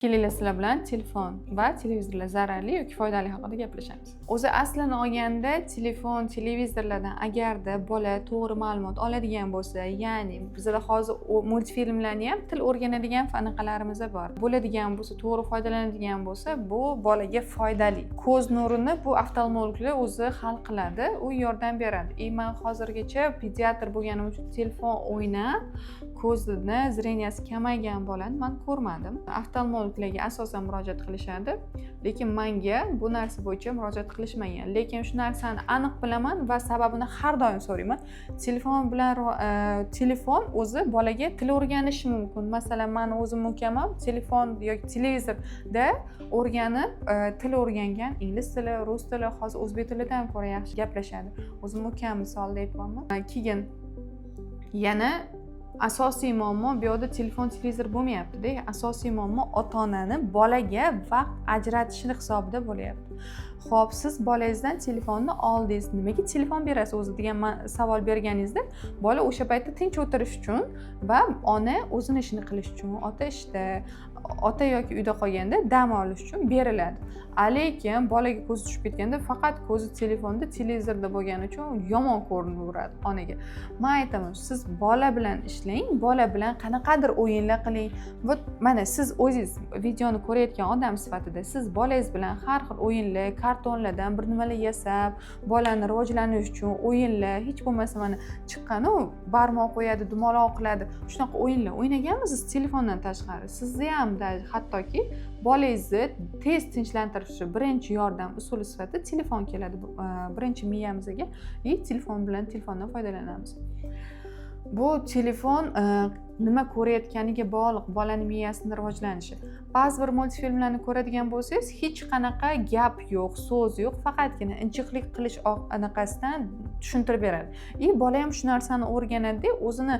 Kelinglar sizlar bilan telefon va televizorlar zararli yoki foydali haqida gaplashamiz. O'zi aslini olganda telefon, televizorlardan agarda bola to'g'ri ma'lumot oladigan bo'lsa, ya'ni bizda hozir multfilmlarni ham til o'rganadigan anaqalarimiz bor. Bo'ladigan bo'lsa, to'g'ri foydalanadigan bo'lsa, bu bolaga foydali. Ko'z nurini bu oftalmologlar o'zi hal qiladi, u yordam beradi. Men hozirgacha pediatr bo'lganim uchun telefon o'ynab ko'zini zreniyasi kamaygan bolani men ko'rmadim. Oftalmologlarga asosan murojaat qilishadi, lekin menga bu narsa bo'yicha murojaat qilishmagan. Lekin shu narsani aniq bilaman va sababini har doim so'rayman. Telefon o'zi bolaga til o'rganishi mumkin. Masalan, men o'zim mukammal telefon yoki televizorda o'rganib, til o'rgangan, ingliz tili, rus tili, hozir o'zbek tilidan ko'ra yaxshi gaplashadi. O'zim mukammal misolda aytmoqman. Keyin yana asosiy muammo bu yerda telefon, televizor bo'lmayapti-da. Asosiy muammo ota-onani bolaga vaqt ajratishini hisobida bo'lyapti. Xo'p, siz bolangizdan telefonni oldingiz, nimaga telefon berasiz o'zi degan savol berganingizda, bola o'sha paytda tinch o'tirish uchun va ona o'zini ishini qilish uchun, ota ishda, ota yoki uyda qolganda dam olish uchun beriladi. Lekin bolaga ko'zi tushib ketganda faqat ko'zi telefonda, televizorda bo'lgani uchun yomon ko'rinaveradi onaga. Men aytaman, siz bola bilan ishlang, bola bilan qanaqadir o'yinlar qiling. Va mana siz o'zingiz videoni ko'rayotgan odam sifatida siz bolangiz bilan har xil o'yinlar, kartonlardan bir nimalar yasab, bolani rivojlanish uchun o'yinlar, hech bo'lmasa mana chiqqanu barmoq qo'yadi, dumaloq qiladi. Shunaqa o'yinlar o'ynaganmisiz telefondan tashqari? Sizni ham hattoki bolangizni tez tinchlantirish uchun birinchi yordam usuli sifatida telefon keladi birinchi miyamizga. Telefondan foydalanamiz. Bu telefon nima ko'rayotganiga bog'liq, bolaning miyasining rivojlanishi. Ba'zi bir multfilmlarni ko'radigan bo'lsangiz, hech qanaqa gap yo'q, so'z yo'q, faqatgina injiqlik qilish anaqasidan tushuntirib beradi. Bola ham shu narsani o'rganadi, o'zini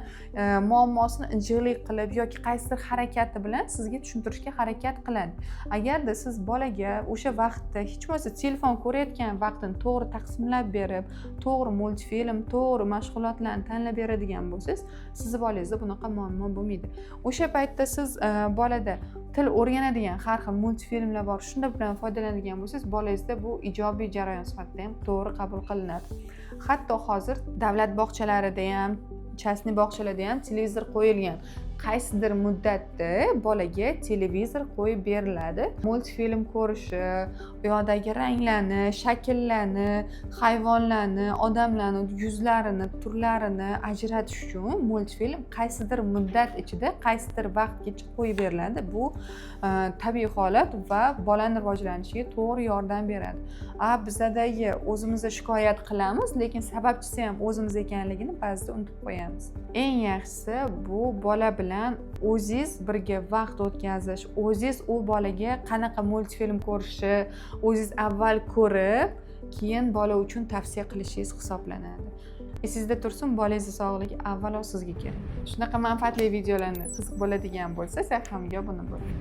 muammosini injiqlik qilib yoki qaysidir harakati bilan sizga tushuntirishga harakat qiladi. Agarda siz bolaga o'sha vaqtda hech bo'lmasa telefon ko'rayotgan vaqtini to'g'ri taqsimlab berib, to'g'ri multfilm, to'g'ri mashg'ulotlarni tanlab beradigan bo'lsangiz, siz bolangizda bunaqa muammo bo'lmaydi. O'sha paytda siz bolada til o'rganadigan har xil multfilmlar bor, shunda bilan foydalanadigan bo'lsangiz, bolangizda bu ijobiy jarayon sifatida ham to'g'ri qabul qilinadi. Hatto hozir davlat bog'chalarida ham, частный bog'chalarda ham televizor qo'yilgan. Qaysidir muddatda bolaga televizor qo'yib beriladi. Multfilm ko'rishi, u yoqdagi ranglarni, shakllarni, hayvonlarni, odamlarni yuzlarini, turlarini ajratish uchun multfilm qaysidir muddat ichida, qaysidir vaqtgacha qo'yib beriladi. Bu tabiiy holat va bolaning rivojlanishiga to'g'ri yordam beradi. Bizadagi o'zimizga shikoyat qilamiz, lekin sababchisi ham o'zimiz ekanligini ba'zida unutib qo'yamiz. Eng yaxshisi bu bola bilan o'zingiz birga vaqt o'tkazish, o'zingiz u bolaga qanaqa multfilm ko'rishi, o'zingiz avval ko'rib, keyin bola uchun tavsiya qilishingiz hisoblanadi. Esingizda tursin, bolangizning sog'ligi avvalo sizga kerak. Shunaqa manfaatli videolarni qiziq bo'ladigan bo'lsa, saytimga obuna bo'ling.